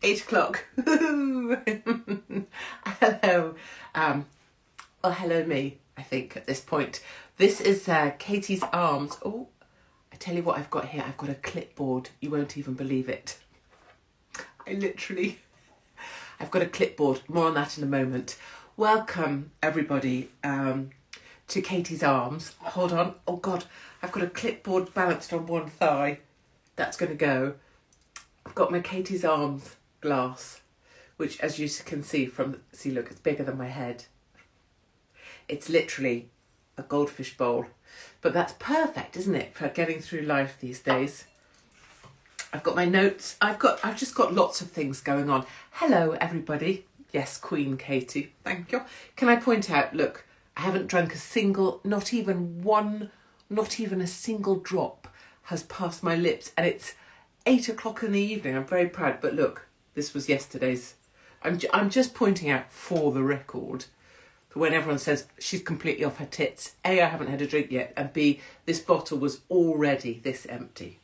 8 o'clock. Hello. Well, hello me, I think, at this point. This is Katie's Arms. Oh, I tell you what I've got here. I've got a clipboard. You won't even believe it. I've got a clipboard. More on that in a moment. Welcome, everybody, to Katie's Arms. Hold on. Oh, God. I've got a clipboard balanced on one thigh. That's going to go. I've got my Katie's Arms glass, which, as you can see look, it's bigger than my head. It's literally a goldfish bowl. But that's perfect, isn't it, for getting through life these days? I've got my notes. I've just got lots of things going on. Hello, everybody. Yes, Queen Katie. Thank you. Can I point out, look, I haven't drunk a single, not even a single drop has passed my lips, and it's 8 o'clock in the evening. I'm very proud, but look, this was yesterday's. I'm just pointing out for the record, for when everyone says she's completely off her tits. A, I haven't had a drink yet, and B, this bottle was already this empty.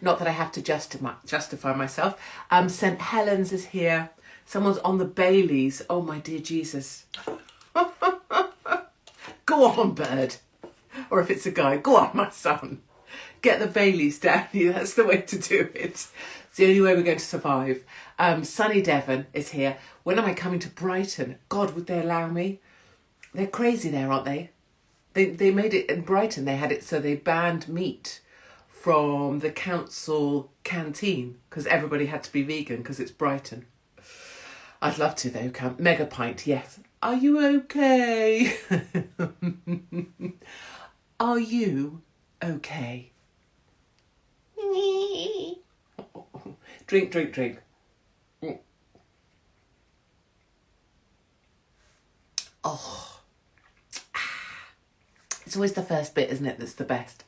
Not that I have to justify myself. St. Helens is here. Someone's on the Baileys. Oh, my dear Jesus. Go on, bird. Or if it's a guy, go on, my son. Get the Baileys down here. That's the way to do it. It's the only way we're going to survive. Sunny Devon is here. When am I coming to Brighton? God, would they allow me? They're crazy there, aren't they? They made it in Brighton. They had it so they banned meat from the council canteen because everybody had to be vegan because it's Brighton. I'd love to though. Mega pint, yes. Are you okay? Are you okay? Drink. Oh. It's always the first bit, isn't it, that's the best.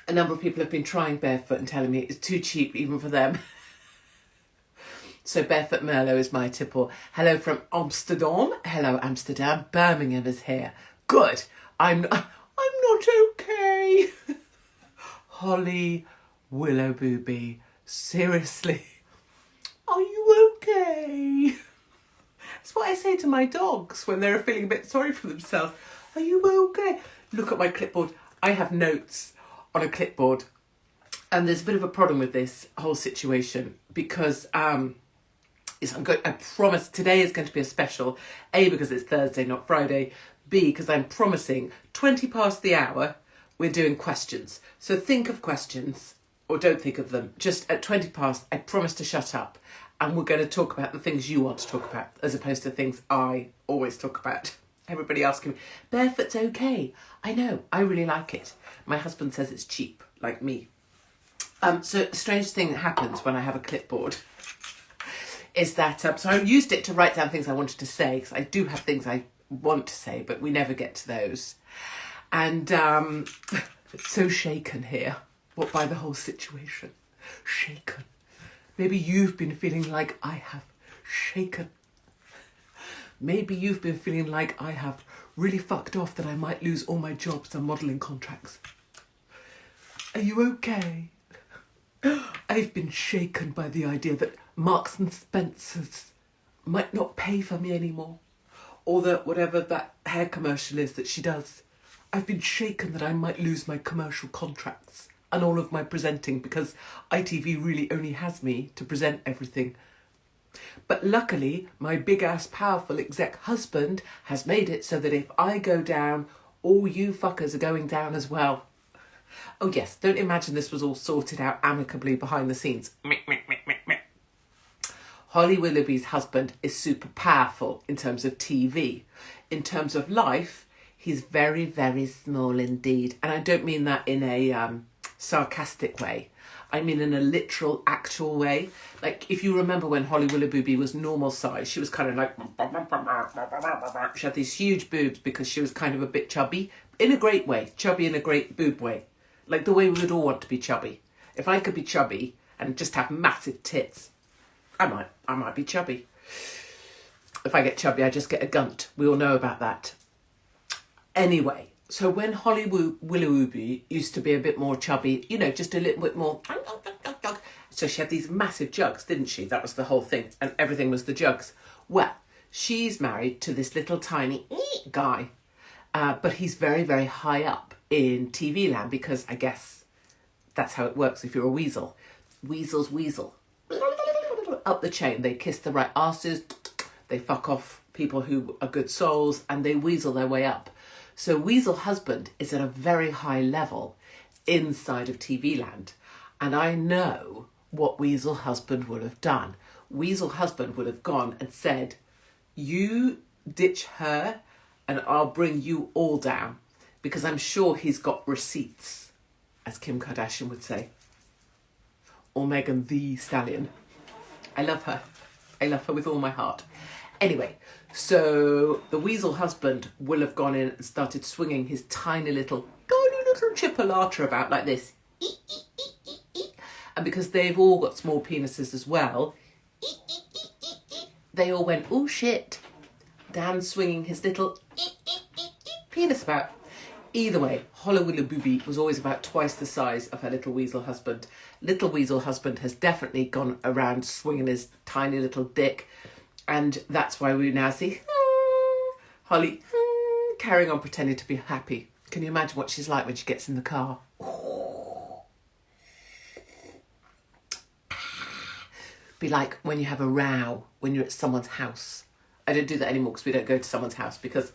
A number of people have been trying barefoot and telling me it's too cheap even for them. So Barefoot Merlot is my tipple. Hello from Amsterdam. Hello, Amsterdam. Birmingham is here. Good. I'm not okay. Holly Willowbooby. Seriously. Are you okay? That's what I say to my dogs when they're feeling a bit sorry for themselves. Are you okay? Look at my clipboard. I have notes on a clipboard. And there's a bit of a problem with this whole situation because I promise today is going to be a special. A, because it's Thursday, not Friday. B, because I'm promising 20 past the hour, we're doing questions. So think of questions, or don't think of them. Just at 20 past, I promise to shut up. And we're going to talk about the things you want to talk about, as opposed to things I always talk about. Everybody asking me, barefoot's okay. I know, I really like it. My husband says it's cheap, like me. So a strange thing that happens when I have a clipboard is that, so I used it to write down things I wanted to say, because I do have things I want to say, but we never get to those. And so shaken here, what by the whole situation. Shaken. Maybe you've been feeling like I have shaken. Maybe you've been feeling like I have really fucked off that I might lose all my jobs and modelling contracts. Are you okay? I've been shaken by the idea that Marks and Spencer's might not pay for me anymore. Or that whatever that hair commercial is that she does. I've been shaken that I might lose my commercial contracts and all of my presenting because ITV really only has me to present everything. But luckily, my big-ass powerful exec husband has made it so that if I go down, all you fuckers are going down as well. Oh yes, don't imagine this was all sorted out amicably behind the scenes. Holly Willoughby's husband is super powerful in terms of TV. In terms of life, he's very, very small indeed. And I don't mean that in a sarcastic way. I mean in a literal, actual way. Like, if you remember when Holly Willoughby was normal size, she was kind of like... She had these huge boobs because she was kind of a bit chubby. In a great way. Chubby in a great boob way. Like the way we would all want to be chubby. If I could be chubby and just have massive tits, I might be chubby. If I get chubby, I just get a gunt. We all know about that. Anyway, so when Holly Willoughby used to be a bit more chubby, you know, just a little bit more So she had these massive jugs, didn't she? That was the whole thing. And everything was the jugs. Well, she's married to this little tiny guy. But he's very, very high up in TV land because I guess that's how it works if you're a weasel. Weasels weasel. Up the chain. They kiss the right asses. They fuck off people who are good souls and they weasel their way up. So Weasel Husband is at a very high level inside of TV land. And I know what Weasel Husband would have done. Weasel Husband would have gone and said, you ditch her and I'll bring you all down. Because I'm sure he's got receipts, as Kim Kardashian would say. Or Megan Thee Stallion. I love her. I love her with all my heart. Anyway, so the Weasel Husband will have gone in and started swinging his tiny little chipolata about like this. And because they've all got small penises as well, they all went, oh shit. Dan swinging his little penis about. Either way, Hollowilla Booby was always about twice the size of her little Weasel Husband. Little Weasel Husband has definitely gone around swinging his tiny little dick. And that's why we now see Holly carrying on pretending to be happy. Can you imagine what she's like when she gets in the car? Be like when you have a row when you're at someone's house. I don't do that anymore because we don't go to someone's house because,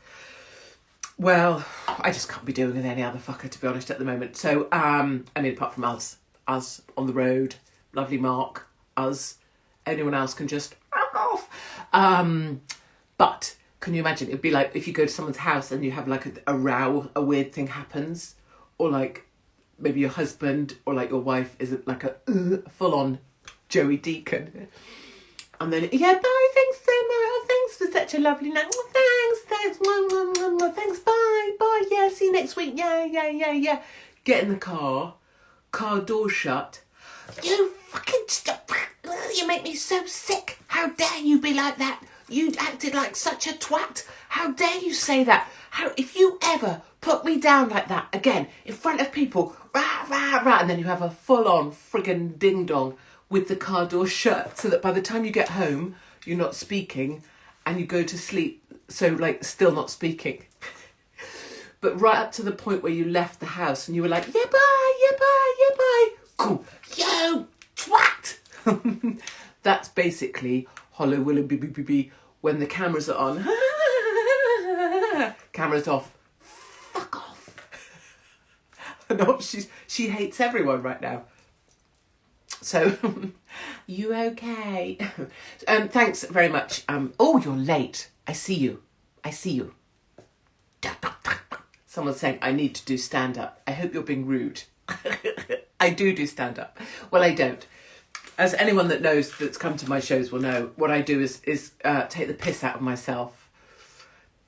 well, I just can't be doing with any other fucker, to be honest, at the moment. So, I mean, apart from us on the road, lovely Mark, us, anyone else can just fuck off. But can you imagine? It'd be like if you go to someone's house and you have like a row, a weird thing happens, or like maybe your husband or like your wife isn't like a full-on Joey Deacon. And then, yeah, bye, thanks so much. Oh, thanks for such a lovely night. Oh, thanks. Thanks, bye. Yeah, see you next week. Yeah. Get in the car door shut. You fucking stop. You make me so sick. How dare you be like that? You acted like such a twat. How dare you say that? If you ever put me down like that again in front of people, rah, and then you have a full-on friggin' ding-dong with the car door shut so that by the time you get home, you're not speaking and you go to sleep, so like still not speaking. But right up to the point where you left the house and you were like, yeah, bye. Cool. Yo, twat. That's basically Hollow Willow BBBB when the cameras are on. Cameras off. Fuck off. No, she hates everyone right now. So, you okay? Thanks very much. Oh, you're late. I see you. Someone's saying I need to do stand-up. I hope you're being rude. I do stand-up. Well, I don't. As anyone that knows that's come to my shows will know, what I do is take the piss out of myself,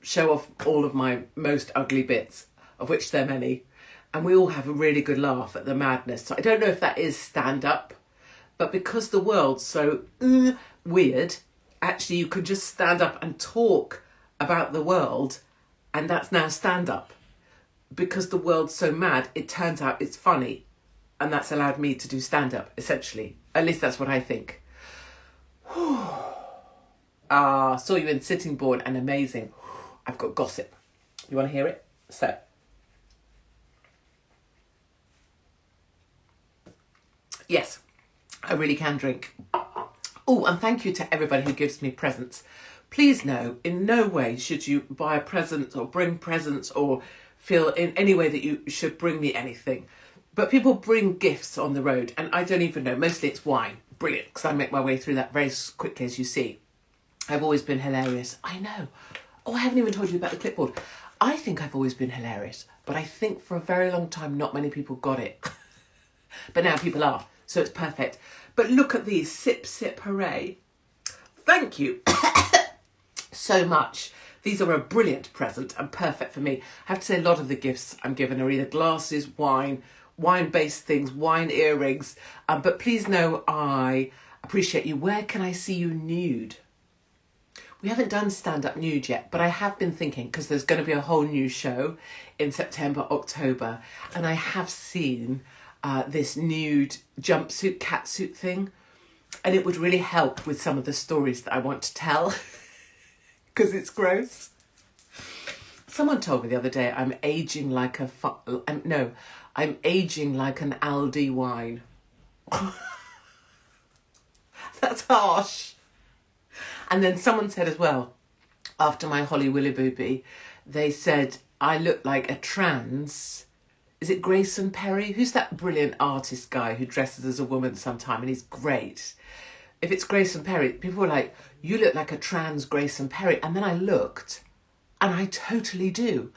show off all of my most ugly bits, of which there are many, and we all have a really good laugh at the madness. So I don't know if that is stand-up, but because the world's so weird, actually you can just stand up and talk about the world, and that's now stand-up. Because the world's so mad, it turns out it's funny, and that's allowed me to do stand-up, essentially. At least that's what I think. Saw you in Sitting Board and amazing. I've got gossip. You want to hear it? So, yes, I really can drink. Oh, and thank you to everybody who gives me presents. Please know, in no way should you buy a present or bring presents or feel in any way that you should bring me anything. But people bring gifts on the road, and I don't even know. Mostly it's wine. Brilliant, because I make my way through that very quickly, as you see. I've always been hilarious. I know. Oh, I haven't even told you about the clipboard. I think I've always been hilarious, but I think for a very long time not many people got it. But now people are, so it's perfect. But look at these. Sip, sip, hooray. Thank you so much. These are a brilliant present and perfect for me. I have to say a lot of the gifts I'm given are either glasses, wine-based things, wine earrings. But please know I appreciate you. Where can I see you nude? We haven't done stand-up nude yet, but I have been thinking, because there's going to be a whole new show in September, October, and I have seen this nude jumpsuit, catsuit thing. And it would really help with some of the stories that I want to tell, because it's gross. Someone told me the other day I'm aging like I'm aging like an Aldi wine. That's harsh. And then someone said as well, after my Holly Willoughby, they said I look like a trans. Is it Grayson Perry? Who's that brilliant artist guy who dresses as a woman sometime and he's great? If it's Grayson Perry, people were like, you look like a trans Grayson Perry. And then I looked, and I totally do.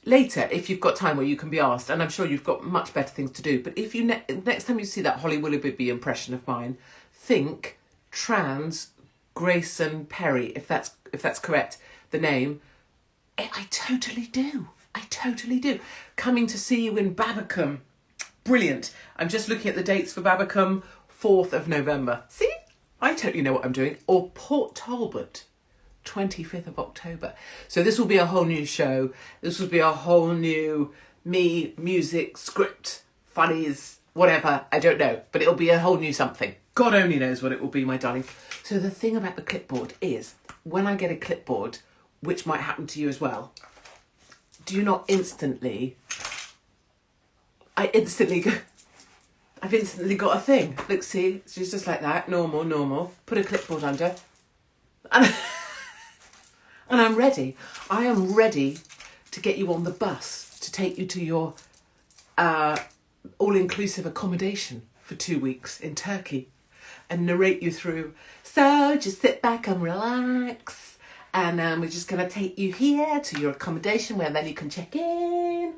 Later, if you've got time where you can be asked, and I'm sure you've got much better things to do, but if you next time you see that Holly Willoughby impression of mine, think trans Grayson Perry, if that's correct, the name. I totally do. I totally do. Coming to see you in Babbacombe. Brilliant. I'm just looking at the dates for Babbacombe, 4th of November. See? I totally know what I'm doing. Or Port Talbot, 25th of October. So this will be a whole new show. This will be a whole new me, music, script, funnies, whatever. I don't know. But it'll be a whole new something. God only knows what it will be, my darling. So the thing about the clipboard is, when I get a clipboard, which might happen to you as well, do you not instantly... I've instantly got a thing. Look, see, it's just like that. Normal. Put a clipboard under. And I'm ready. I am ready to get you on the bus to take you to your all-inclusive accommodation for 2 weeks in Turkey and narrate you through. So just sit back and relax. And we're just going to take you here to your accommodation where then you can check in.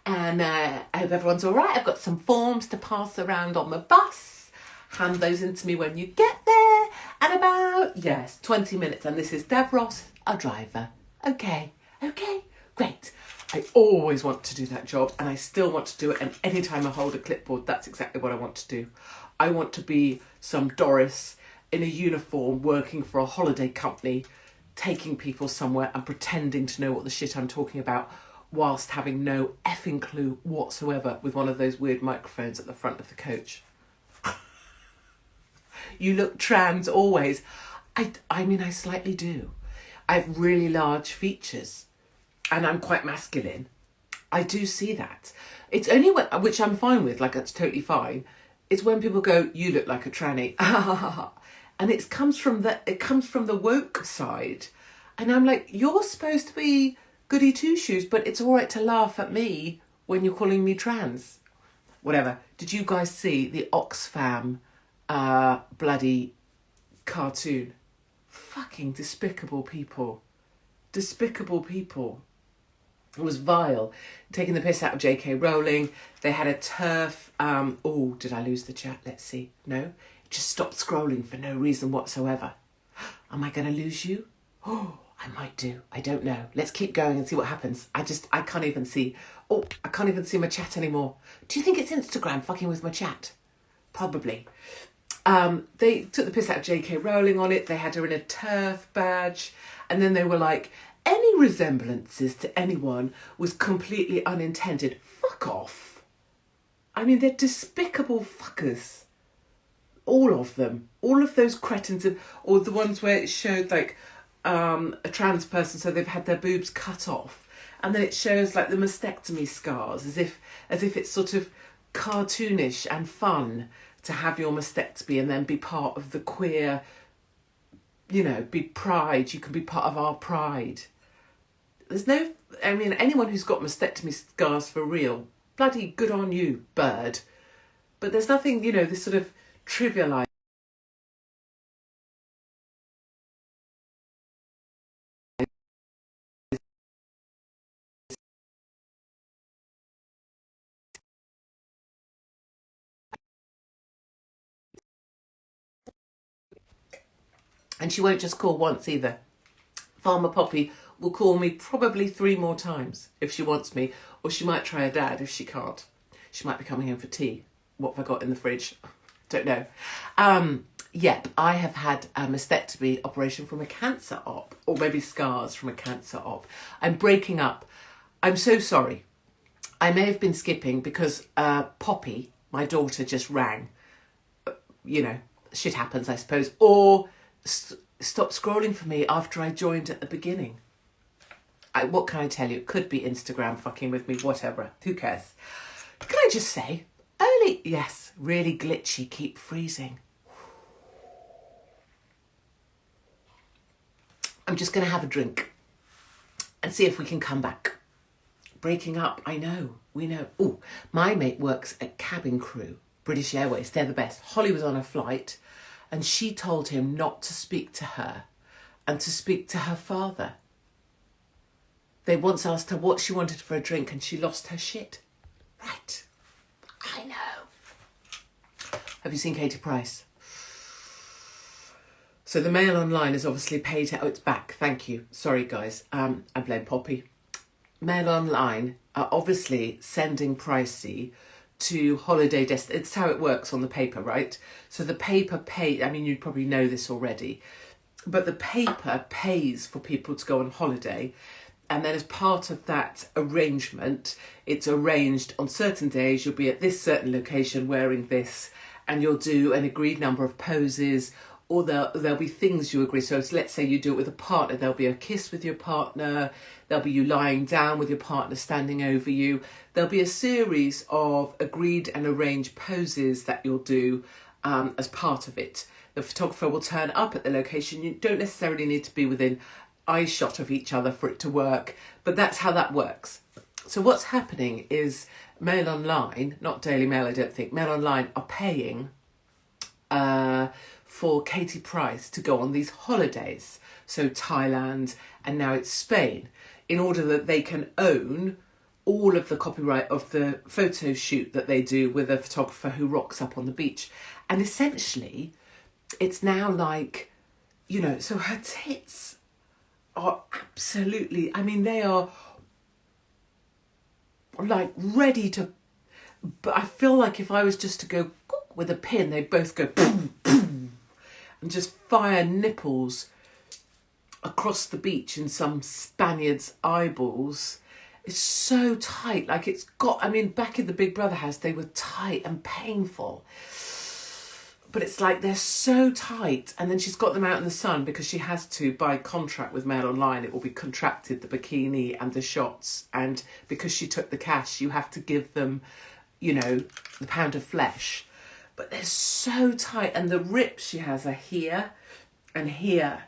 And I hope everyone's all right. I've got some forms to pass around on the bus. Hand those in to me when you get there. And about, 20 minutes. And this is Deb Ross, a driver. Okay, great. I always want to do that job and I still want to do it. And anytime I hold a clipboard, that's exactly what I want to do. I want to be some Doris in a uniform working for a holiday company, taking people somewhere and pretending to know what the shit I'm talking about whilst having no effing clue whatsoever with one of those weird microphones at the front of the coach. You look trans always. I mean, I slightly do. I have really large features and I'm quite masculine. I do see that. It's only when, which I'm fine with, like that's totally fine. It's when people go, you look like a tranny. And it comes from the woke side. And I'm like, you're supposed to be goody two-shoes, but it's all right to laugh at me when you're calling me trans. Whatever. Did you guys see the Oxfam bloody cartoon? Fucking despicable people. Despicable people. It was vile. Taking the piss out of J.K. Rowling. They had a turf. Oh, did I lose the chat? Let's see. No? It just stopped scrolling for no reason whatsoever. Am I going to lose you? Oh, I might do. I don't know. Let's keep going and see what happens. I can't even see. Oh, I can't even see my chat anymore. Do you think it's Instagram fucking with my chat? Probably. They took the piss out of J.K. Rowling on it. They had her in a turf badge. And then they were like, any resemblances to anyone was completely unintended. Fuck off. I mean, they're despicable fuckers. All of them. All of those cretins. Or the ones where it showed like a trans person, so they've had their boobs cut off. And then it shows like the mastectomy scars as if it's sort of cartoonish and fun to have your mastectomy and then be part of the queer, you know, be pride. You can be part of our pride. There's no, I mean, anyone who's got mastectomy scars for real, bloody good on you, bird. But there's nothing, you know, this sort of trivialised. And she won't just call once either. Farmer Poppy will call me probably 3 more times if she wants me, or she might try her dad if she can't. She might be coming home for tea. What have I got in the fridge? Don't know. Yep, I have had a mastectomy operation from a cancer op, or maybe scars from a cancer op. I'm breaking up. I'm so sorry. I may have been skipping because Poppy, my daughter just rang. You know, shit happens, I suppose. Or stop scrolling for me after I joined at the beginning. What can I tell you? It could be Instagram fucking with me, whatever. Who cares? Can I just say, yes, really glitchy, keep freezing. I'm just going to have a drink and see if we can come back. Breaking up, I know, we know. Oh, my mate works at cabin crew, British Airways, they're the best. Holly was on a flight and she told him not to speak to her and to speak to her father. They once asked her what she wanted for a drink and she lost her shit. Right, I know. Have you seen Katie Price? So the Mail Online has obviously paid her. Oh, it's back. Thank you. Sorry, guys. I blame Poppy. Mail Online are obviously sending Pricey to holiday It's how it works on the paper, right? So the paper you probably know this already, but the paper pays for people to go on holiday. And then as part of that arrangement, it's arranged on certain days, you'll be at this certain location wearing this, and you'll do an agreed number of poses, or there'll be things you agree. So let's say you do it with a partner, there'll be a kiss with your partner, there'll be you lying down with your partner standing over you. There'll be a series of agreed and arranged poses that you'll do as part of it. The photographer will turn up at the location. You don't necessarily need to be within eye shot of each other for it to work, but that's how that works. So what's happening is Mail Online, not Daily Mail, I don't think, Mail Online are paying for Katie Price to go on these holidays, so Thailand and now it's Spain, in order that they can own all of the copyright of the photo shoot that they do with a photographer who rocks up on the beach. And essentially, it's now like, you know, so her tits are absolutely, they are like ready to, but I feel like if I was just to go with a pin, they both go boom, boom, and just fire nipples across the beach in some Spaniard's eyeballs. It's so tight. Like it's got, back in the Big Brother house, they were tight and painful. But it's like they're so tight. And then she's got them out in the sun because she has to, by contract with Mail Online, it will be contracted, the bikini and the shots. And because she took the cash, you have to give them, the pound of flesh. But they're so tight. And the rips she has are here and here.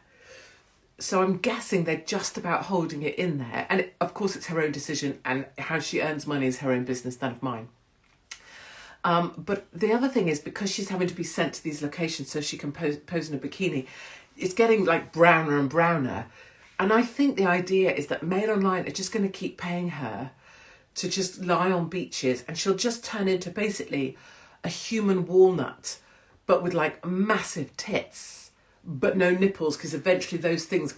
So I'm guessing they're just about holding it in there. And of course, it's her own decision, and how she earns money is her own business, none of mine. But the other thing is, because she's having to be sent to these locations so she can pose in a bikini, it's getting like browner and browner. And I think the idea is that Mail Online are just going to keep paying her to just lie on beaches, and she'll just turn into basically a human walnut, but with like massive tits, but no nipples, because eventually those things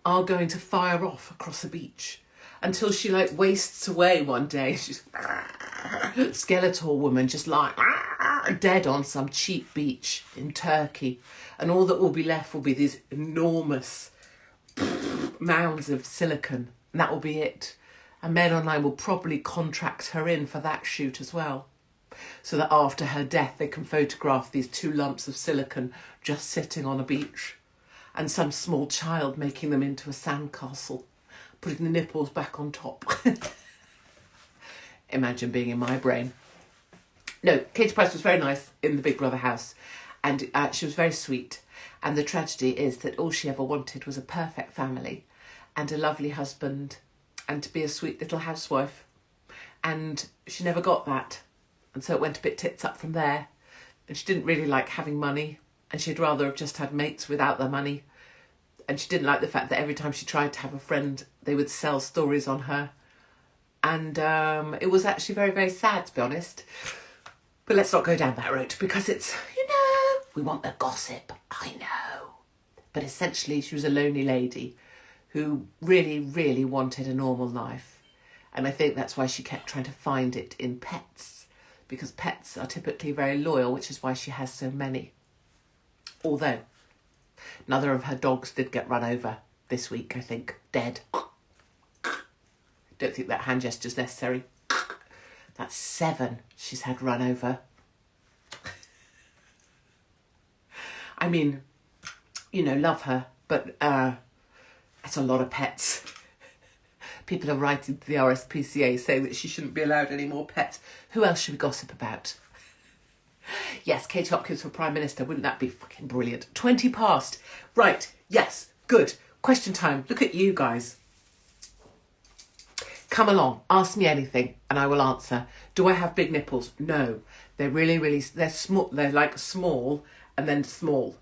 are going to fire off across the beach until she like wastes away one day. She's skeletal woman, just like dead on some cheap beach in Turkey, and all that will be left will be these enormous mounds of silicone, and that will be it. And Mail Online will probably contract her in for that shoot as well, so that after her death they can photograph these 2 lumps of silicone just sitting on a beach, and some small child making them into a sandcastle, putting the nipples back on top. Imagine being in my brain. No, Katie Price was very nice in the Big Brother house, and she was very sweet. And the tragedy is that all she ever wanted was a perfect family and a lovely husband and to be a sweet little housewife. And she never got that. And so it went a bit tits up from there. And she didn't really like having money, and she'd rather have just had mates without their money. And she didn't like the fact that every time she tried to have a friend, they would sell stories on her. And it was actually very, very sad, to be honest. But let's not go down that road, because it's, we want the gossip. I know. But essentially, she was a lonely lady who really, really wanted a normal life. And I think that's why she kept trying to find it in pets, because pets are typically very loyal, which is why she has so many. Although, another of her dogs did get run over this week, I think, dead. Don't think that hand gesture's necessary. That's 7 she's had run over. I mean, you know, love her, but that's a lot of pets. People are writing to the RSPCA saying that she shouldn't be allowed any more pets. Who else should we gossip about? Yes, Kate Hopkins for Prime Minister. Wouldn't that be fucking brilliant? 20 past. Right, yes, good. Question time. Look at you guys. Come along, ask me anything and I will answer. Do I have big nipples? No. They're really, they're small. They're like small and then small.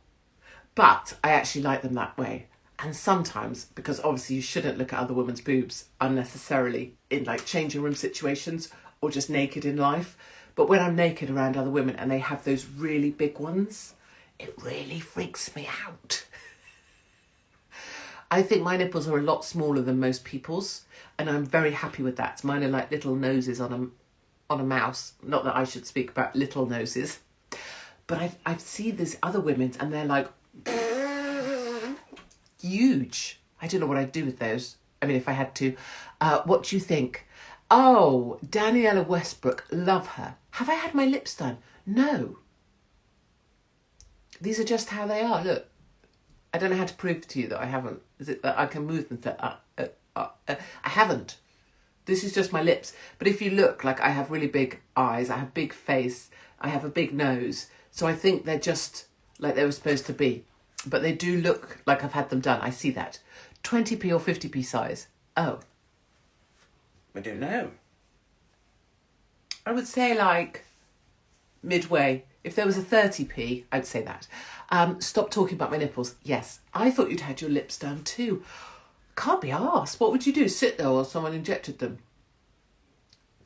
But I actually like them that way. And sometimes, because obviously you shouldn't look at other women's boobs unnecessarily in like changing room situations or just naked in life. But when I'm naked around other women and they have those really big ones, it really freaks me out. I think my nipples are a lot smaller than most people's, and I'm very happy with that. Mine are like little noses on a mouse. Not that I should speak about little noses, but I've seen these other women's and they're like huge. I don't know what I'd do with those. I mean, if I had to. What do you think? Oh, Daniela Westbrook, love her. Have I had my lips done? No. These are just how they are. Look, I don't know how to prove to you that I haven't. Is it that I can move them? I haven't. This is just my lips. But if you look, like I have really big eyes, I have big face, I have a big nose. So I think they're just like they were supposed to be. But they do look like I've had them done. I see that. 20p or 50p size. Oh. I don't know. I would say like midway. If there was a 30p, I'd say that. Stop talking about my nipples. Yes. I thought you'd had your lips done too. Can't be arsed. What would you do? Sit there while someone injected them?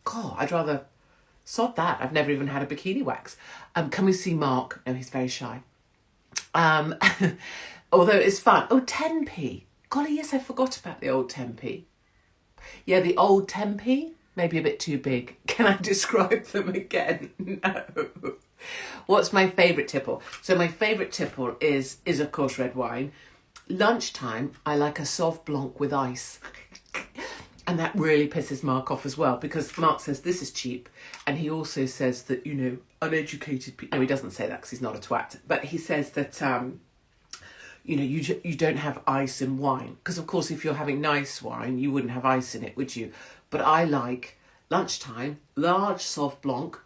God, I'd rather sod that. I've never even had a bikini wax. Can we see Mark? No, he's very shy. Although it's fun. Oh, 10p. Golly, yes, I forgot about the old 10p. Yeah, the old 10p, maybe a bit too big. Can I describe them again? No. What's my favourite tipple? So my favourite tipple is of course red wine. Lunchtime, I like a Sauv Blanc with ice. And that really pisses Mark off as well, because Mark says this is cheap. And he also says that, you know, uneducated people... No, he doesn't say that because he's not a twat. But he says that, you know, you don't have ice in wine. Because, of course, if you're having nice wine, you wouldn't have ice in it, would you? But I like lunchtime, large Sauv Blanc,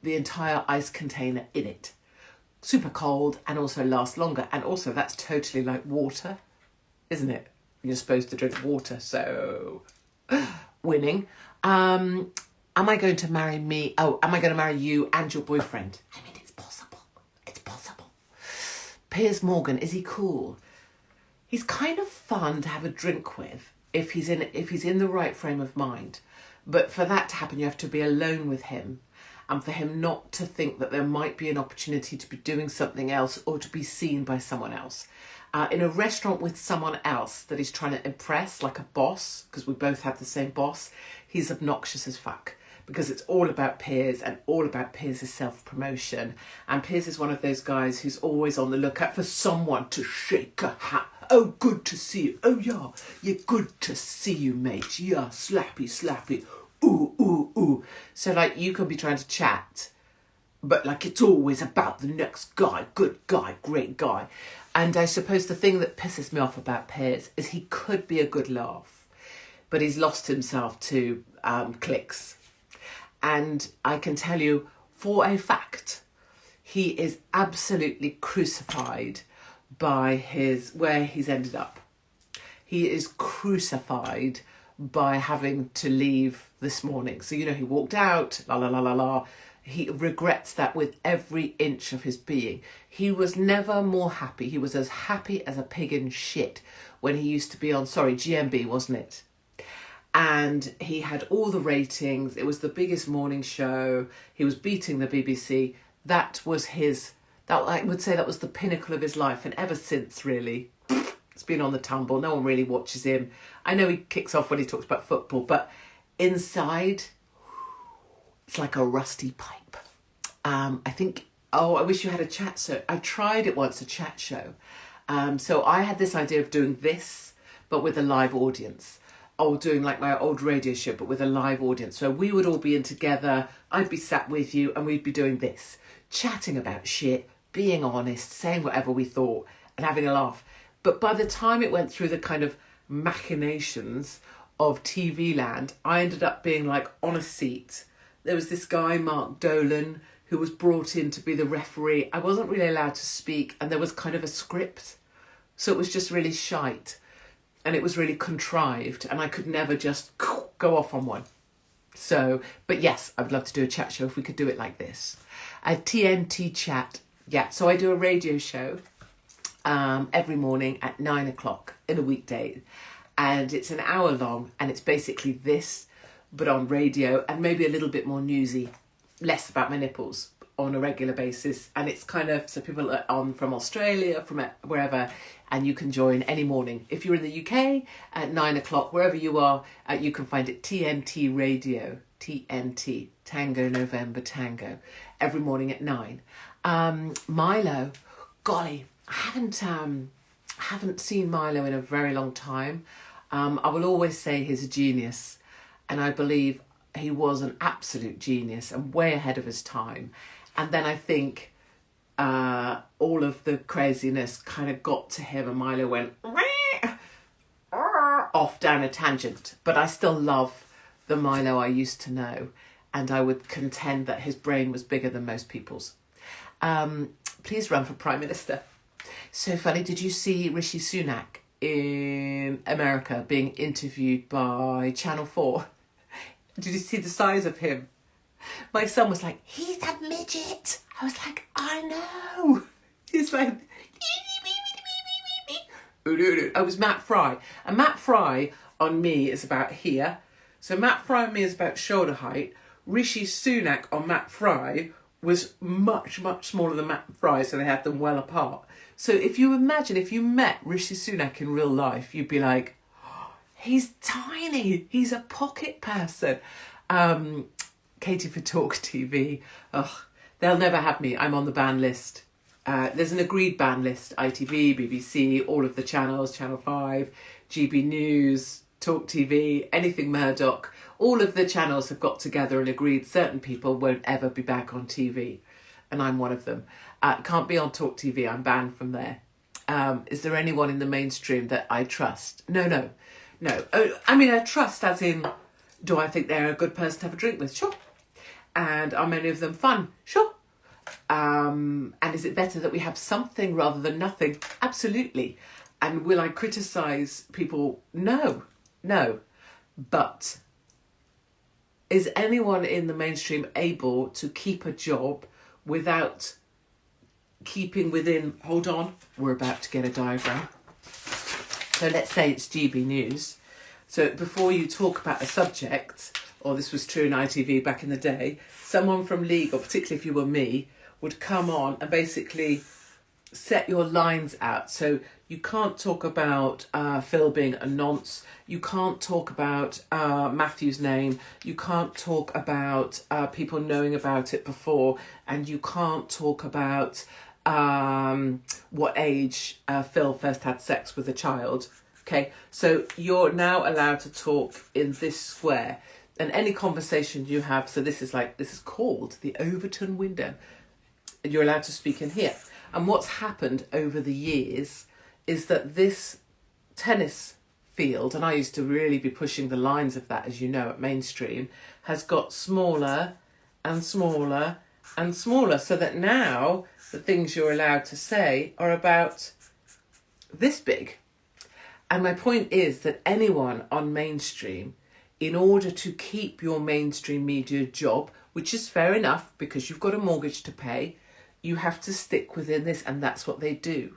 the entire ice container in it. Super cold and also lasts longer. And also that's totally like water, isn't it? You're supposed to drink water, so winning. Am I going to marry me? Oh, am I going to marry you and your boyfriend? I mean, it's possible. It's possible. Piers Morgan, is he cool? He's kind of fun to have a drink with if he's in the right frame of mind. But for that to happen, you have to be alone with him. And for him not to think that there might be an opportunity to be doing something else or to be seen by someone else. In a restaurant with someone else that he's trying to impress, like a boss, because we both have the same boss, he's obnoxious as fuck. Because it's all about Piers and all about Piers' self-promotion. And Piers is one of those guys who's always on the lookout for someone to shake a hat. Oh, good to see you. Oh, yeah, good to see you, mate. Yeah, slappy, slappy. Ooh, ooh, ooh. So, like, you could be trying to chat, but, like, it's always about the next guy. Good guy, great guy. And I suppose the thing that pisses me off about Piers is he could be a good laugh, but he's lost himself to clicks. And I can tell you for a fact, he is absolutely crucified by where he's ended up. He is crucified by having to leave this morning. So, you know, he walked out, la, la, la, la, la. He regrets that with every inch of his being. He was never more happy. He was as happy as a pig in shit when he used to be on, GMB, wasn't it? And he had all the ratings. It was the biggest morning show. He was beating the BBC. That was I would say that was the pinnacle of his life. And ever since, really, it's been on the tumble. No one really watches him. I know he kicks off when he talks about football, but inside, it's like a rusty pipe. I think, I wish you had a chat show. I tried it once, a chat show. So I had this idea of doing this, but with a live audience doing like my old radio show, but with a live audience. So we would all be in together, I'd be sat with you, and we'd be doing this, chatting about shit, being honest, saying whatever we thought, and having a laugh. But by the time it went through the kind of machinations of TV land, I ended up being like on a seat. There was this guy, Mark Dolan, who was brought in to be the referee. I wasn't really allowed to speak, and there was kind of a script. So it was just really shite. And it was really contrived, and I could never just go off on one. So, but yes, I would love to do a chat show if we could do it like this. A TNT chat. Yeah, so I do a radio show every morning at 9 o'clock in a weekday. And it's an hour long, and it's basically this, but on radio, and maybe a little bit more newsy, less about my nipples on a regular basis. And it's kind of, so people are on from Australia, from wherever, and you can join any morning. If you're in the UK at 9 o'clock, wherever you are, you can find it TNT Radio, TNT, Tango November Tango, every morning at 9. Milo, golly, I haven't seen Milo in a very long time. I will always say he's a genius, and I believe he was an absolute genius and way ahead of his time. And then I think all of the craziness kind of got to him, and Milo went off down a tangent. But I still love the Milo I used to know, and I would contend that his brain was bigger than most people's. Please run for Prime Minister. So funny, did you see Rishi Sunak in America being interviewed by Channel 4? Did you see the size of him? My son was like, he's a midget. I was like, I know. He's like, I was Matt Fry. And Matt Fry on me is about here. So Matt Fry on me is about shoulder height. Rishi Sunak on Matt Fry was much, much smaller than Matt Fry, so they had them well apart. So if you imagine, if you met Rishi Sunak in real life, you'd be like, oh, he's tiny. He's a pocket person. Katie for Talk TV. Ugh, they'll never have me. I'm on the ban list. There's an agreed ban list. ITV, BBC, all of the channels, Channel 5, GB News, Talk TV, anything Murdoch. All of the channels have got together and agreed certain people won't ever be back on TV. And I'm one of them. Can't be on Talk TV. I'm banned from there. Is there anyone in the mainstream that I trust? No. I mean, I trust as in, do I think they're a good person to have a drink with? Sure. And are many of them fun? Sure. And is it better that we have something rather than nothing? Absolutely. And will I criticise people? No. But is anyone in the mainstream able to keep a job without keeping within, hold on, we're about to get a diagram. So let's say it's GB News. So before you talk about a subject, or this was true in ITV back in the day, someone from legal, particularly if you were me, would come on and basically set your lines out. So you can't talk about Phil being a nonce. You can't talk about Matthew's name. You can't talk about people knowing about it before. And you can't talk about what age Phil first had sex with a child. Okay, so you're now allowed to talk in this square. And any conversation you have, so this is called the Overton window. And you're allowed to speak in here. And what's happened over the years is that this tennis field, and I used to really be pushing the lines of that, as you know, at mainstream, has got smaller and smaller and smaller, so that now the things you're allowed to say are about this big. And my point is that anyone on mainstream, in order to keep your mainstream media job, which is fair enough because you've got a mortgage to pay, you have to stick within this, and that's what they do.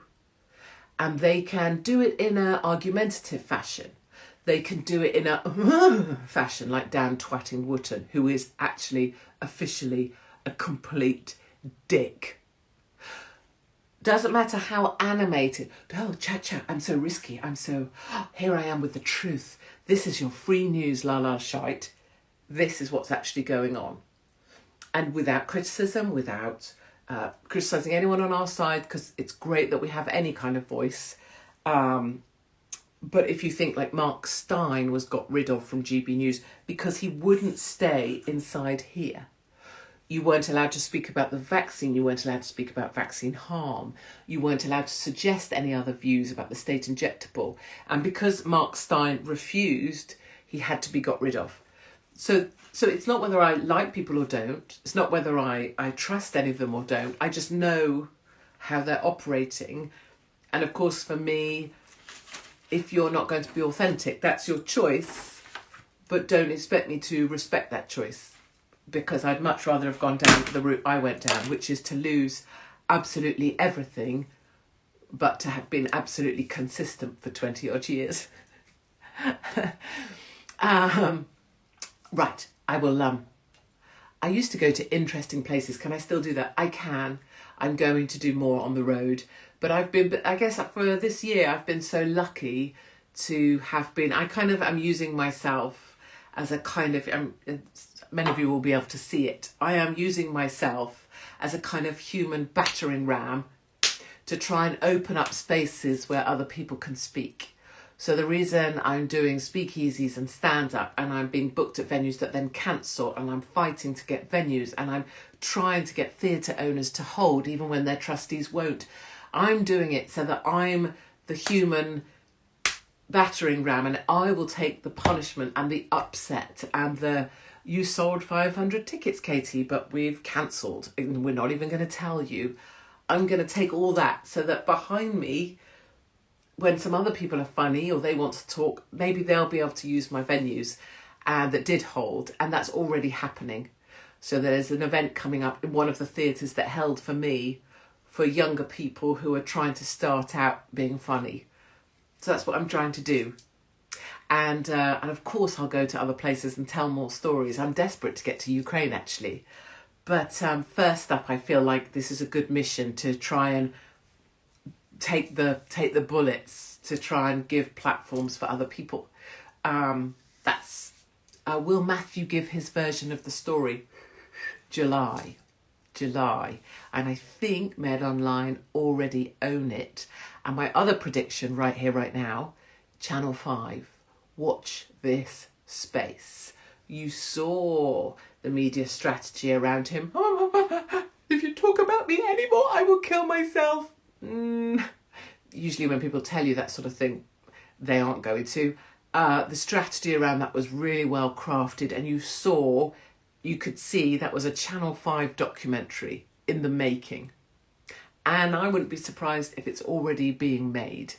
And they can do it in an argumentative fashion. They can do it in a fashion, like Dan Twatting Wootton, who is actually officially a complete dick. Doesn't matter how animated. Oh, chat, I'm so risky. Here I am with the truth. This is your free news, la shite. This is what's actually going on. And without criticism, without criticising anyone on our side, because it's great that we have any kind of voice. But if you think like Mark Stein was got rid of from GB News because he wouldn't stay inside here. You weren't allowed to speak about the vaccine. You weren't allowed to speak about vaccine harm. You weren't allowed to suggest any other views about the state injectable. And because Mark Stein refused, he had to be got rid of. So it's not whether I like people or don't. It's not whether I trust any of them or don't. I just know how they're operating. And of course, for me, if you're not going to be authentic, that's your choice. But don't expect me to respect that choice, because I'd much rather have gone down the route I went down, which is to lose absolutely everything, but to have been absolutely consistent for 20 odd years. Right, I will, I used to go to interesting places. Can I still do that? I can. I'm going to do more on the road. But I guess for this year, I've been so lucky to have been, I kind of am using myself as a kind of, many of you will be able to see it. I am using myself as a kind of human battering ram to try and open up spaces where other people can speak. So the reason I'm doing speakeasies and stand-up, and I'm being booked at venues that then cancel, and I'm fighting to get venues, and I'm trying to get theatre owners to hold even when their trustees won't. I'm doing it so that I'm the human battering ram, and I will take the punishment and the upset and the, you sold 500 tickets, Katie, but we've cancelled and we're not even going to tell you. I'm going to take all that so that behind me, when some other people are funny or they want to talk, maybe they'll be able to use my venues that did hold, and that's already happening. So there's an event coming up in one of the theatres that held for me for younger people who are trying to start out being funny. So that's what I'm trying to do. And of course I'll go to other places and tell more stories. I'm desperate to get to Ukraine actually. But first up, I feel like this is a good mission to try and take the bullets, to try and give platforms for other people. Will Matthew give his version of the story? July. And I think Med Online already own it. And my other prediction right here, right now, Channel 5, watch this space. You saw the media strategy around him. If you talk about me anymore, I will kill myself. Usually when people tell you that sort of thing, they aren't going to. The strategy around that was really well crafted, and you could see that was a Channel 5 documentary in the making. And I wouldn't be surprised if it's already being made.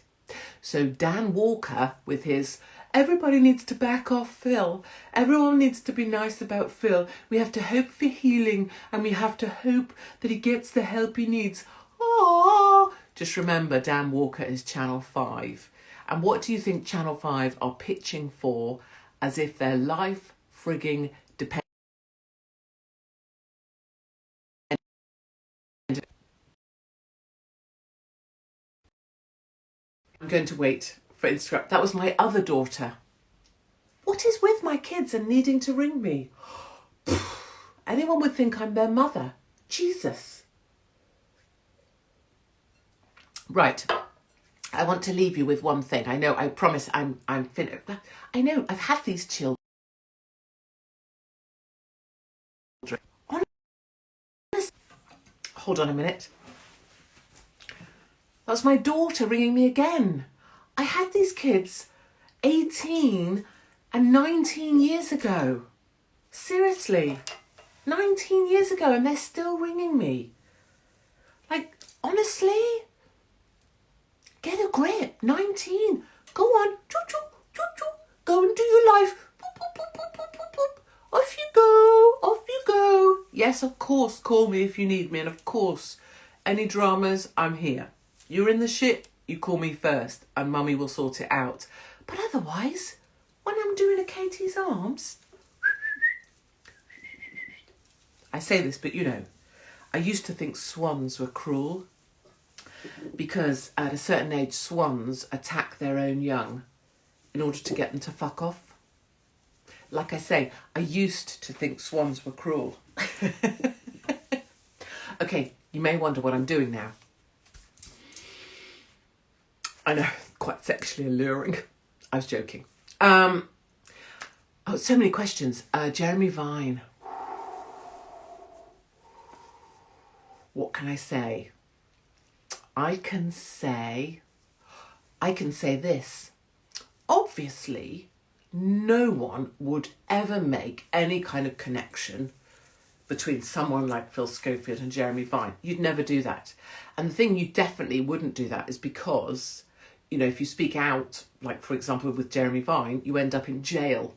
So Dan Walker with his, everybody needs to back off Phil. Everyone needs to be nice about Phil. We have to hope for healing, and we have to hope that he gets the help he needs. Aww. Just remember, Dan Walker is Channel 5. And what do you think Channel 5 are pitching for as if their life frigging depends? I'm going to wait for Instagram. That was my other daughter. What is with my kids and needing to ring me? Anyone would think I'm their mother. Jesus. Right. I want to leave you with one thing. I know, I promise I'm finished. I know, I've had these children. Hold on a minute. That's my daughter ringing me again. I had these kids 18 and 19 years ago. Seriously, 19 years ago, and they're still ringing me. Like, honestly, get a grip. 19. Go on. Choo-choo, choo-choo. Go and do your life. Boop, boop, boop, boop, boop, boop, boop. Off you go. Off you go. Yes, of course, call me if you need me. And of course, any dramas, I'm here. You're in the shit, you call me first, and Mummy will sort it out. But otherwise, when I'm doing a Katie's Arms, I say this, but you know, I used to think swans were cruel because at a certain age, swans attack their own young in order to get them to fuck off. Like I say, I used to think swans were cruel. Okay, you may wonder what I'm doing now. I know, quite sexually alluring. I was joking. Oh, so many questions. Jeremy Vine. What can I say? I can say this. Obviously, no one would ever make any kind of connection between someone like Phil Schofield and Jeremy Vine. You'd never do that. And the thing you definitely wouldn't do that is because, you know, if you speak out, like for example with Jeremy Vine, you end up in jail,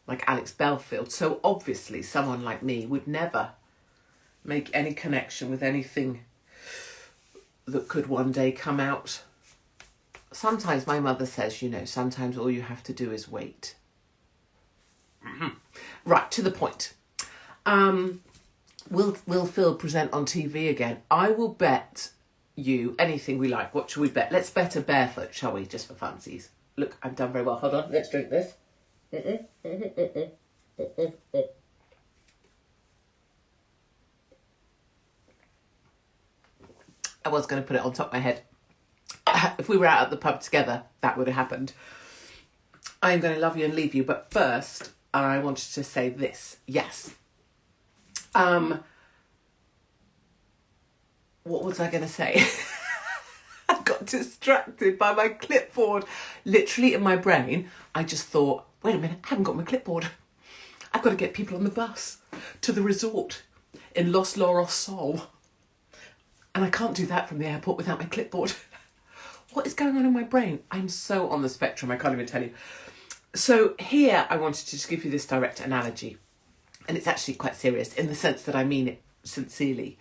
like Alex Belfield. So obviously someone like me would never make any connection with anything that could one day come out. Sometimes my mother says, you know, sometimes all you have to do is wait. Right, to the point. Will Phil present on TV again? I will bet you anything we like. What shall we bet? Let's bet a barefoot, shall we? Just for funsies. Look, I've done very well. Hold on, let's drink this. I was going to put it on top of my head. If we were out at the pub together, that would have happened. I am going to love you and leave you. But first, I wanted to say this. Yes. What was I going to say? I got distracted by my clipboard. Literally in my brain, I just thought, wait a minute, I haven't got my clipboard. I've got to get people on the bus to the resort in Los Loros Sol. And I can't do that from the airport without my clipboard. What is going on in my brain? I'm so on the spectrum, I can't even tell you. So here I wanted to just give you this direct analogy. And it's actually quite serious in the sense that I mean it sincerely.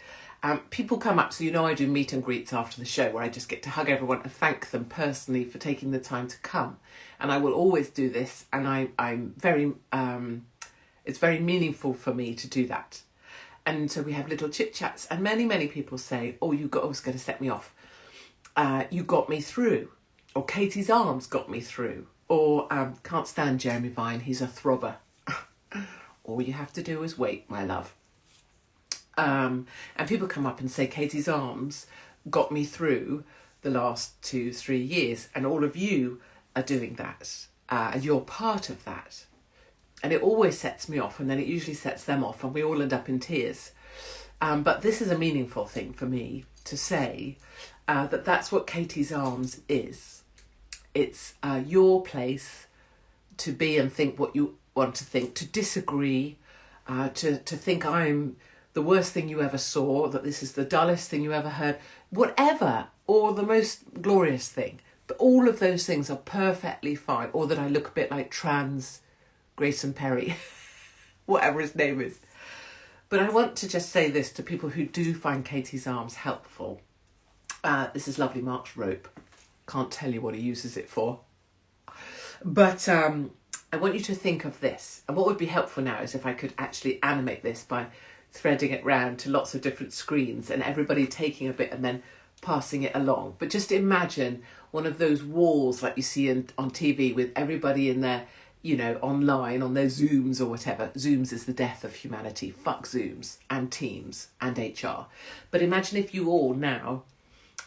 People come up, so you know I do meet and greets after the show where I just get to hug everyone and thank them personally for taking the time to come. And I will always do this, and I'm very, it's very meaningful for me to do that. And so we have little chit chats, and many people say, oh, I was going to set me off. You got me through, or Katie's arms got me through, or can't stand Jeremy Vine, he's a throbber. All you have to do is wait, my love. And people come up and say, Katie's arms got me through the last 2-3 years, and all of you are doing that, and you're part of that. And it always sets me off, and then it usually sets them off, and we all end up in tears. But this is a meaningful thing for me to say, that that's what Katie's Arms is. It's your place to be and think what you want to think, to disagree, to think I'm the worst thing you ever saw, that this is the dullest thing you ever heard, whatever, or the most glorious thing. But all of those things are perfectly fine, or that I look a bit like trans Grayson Perry, whatever his name is. But I want to just say this to people who do find Katie's Arms helpful. This is lovely Mark's rope. Can't tell you what he uses it for. But I want you to think of this. And what would be helpful now is if I could actually animate this by threading it round to lots of different screens and everybody taking a bit and then passing it along. But just imagine one of those walls like you see on TV with everybody in there, you know, online on their Zooms or whatever. Zooms is the death of humanity. Fuck Zooms and Teams and HR. But imagine if you all now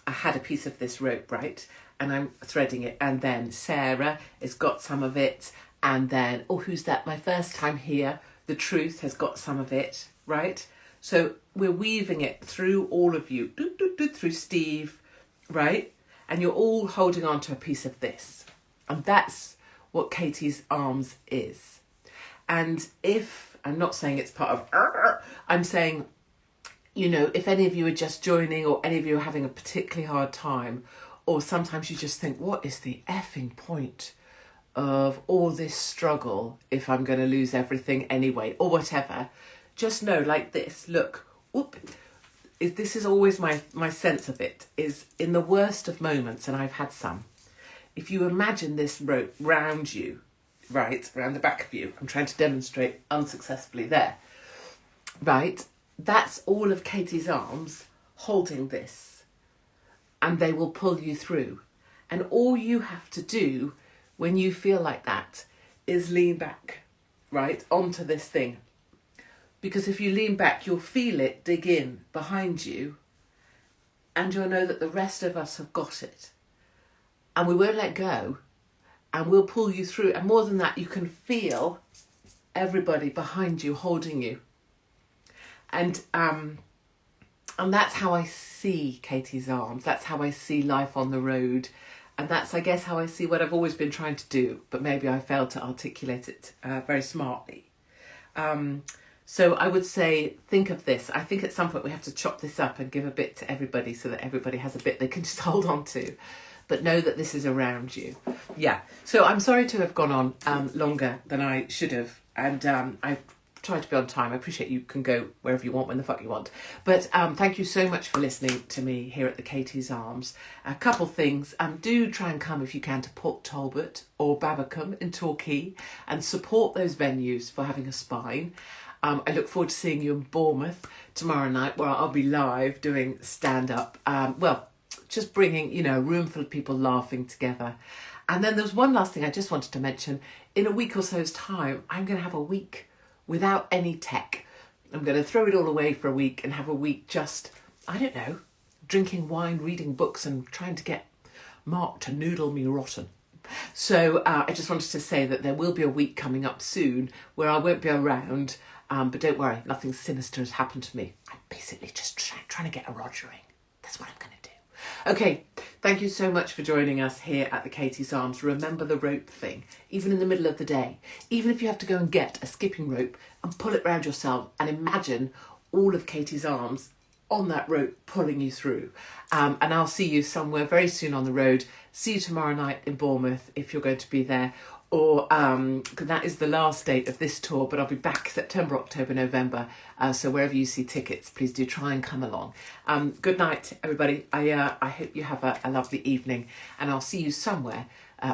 had a piece of this rope, right? And I'm threading it, and then Sarah has got some of it, and then, oh, who's that? My first time here. The Truth has got some of it, right? So we're weaving it through all of you, through Steve, right? And you're all holding on to a piece of this. And that's what Katie's Arms is. And if, I'm not saying it's part of, I'm saying, you know, if any of you are just joining or any of you are having a particularly hard time, or sometimes you just think, what is the effing point of all this struggle if I'm going to lose everything anyway, or whatever, just know like this, look, this is always my sense of it, is in the worst of moments, and I've had some, if you imagine this rope round you, right, around the back of you, I'm trying to demonstrate unsuccessfully there, right, that's all of Katie's Arms holding this, and they will pull you through. And all you have to do when you feel like that is lean back, right, onto this thing. Because if you lean back, you'll feel it dig in behind you, and you'll know that the rest of us have got it. And we won't let go and we'll pull you through. And more than that, you can feel everybody behind you holding you. And that's how I see Katie's Arms. That's how I see life on the road. And that's, I guess, how I see what I've always been trying to do, but maybe I failed to articulate it very smartly. So I would say, think of this. I think at some point we have to chop this up and give a bit to everybody so that everybody has a bit they can just hold on to. But know that this is around you. Yeah. So I'm sorry to have gone on longer than I should have. And I've tried to be on time. I appreciate you can go wherever you want, when the fuck you want. But thank you so much for listening to me here at the Katie's Arms. A couple things. Do try and come if you can to Port Talbot or Babbacombe in Torquay and support those venues for having a spine. I look forward to seeing you in Bournemouth tomorrow night, where I'll be live doing stand-up. Just bringing, you know, a room full of people laughing together. And then there's one last thing I just wanted to mention. In a week or so's time, I'm going to have a week without any tech. I'm going to throw it all away for a week and have a week just, I don't know, drinking wine, reading books and trying to get Mark to noodle me rotten. So I just wanted to say that there will be a week coming up soon where I won't be around, but don't worry, nothing sinister has happened to me. I'm basically just trying to get a rogering. That's what I'm going to do. Okay, thank you so much for joining us here at the Katie's Arms. Remember the rope thing, even in the middle of the day. Even if you have to go and get a skipping rope and pull it round yourself and imagine all of Katie's Arms on that rope pulling you through. And I'll see you somewhere very soon on the road. See you tomorrow night in Bournemouth if you're going to be there. Or that is the last date of this tour, but I'll be back September, October, November. So wherever you see tickets, please do try and come along. Good night, everybody. I hope you have a lovely evening, and I'll see you somewhere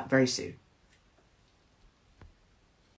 very soon.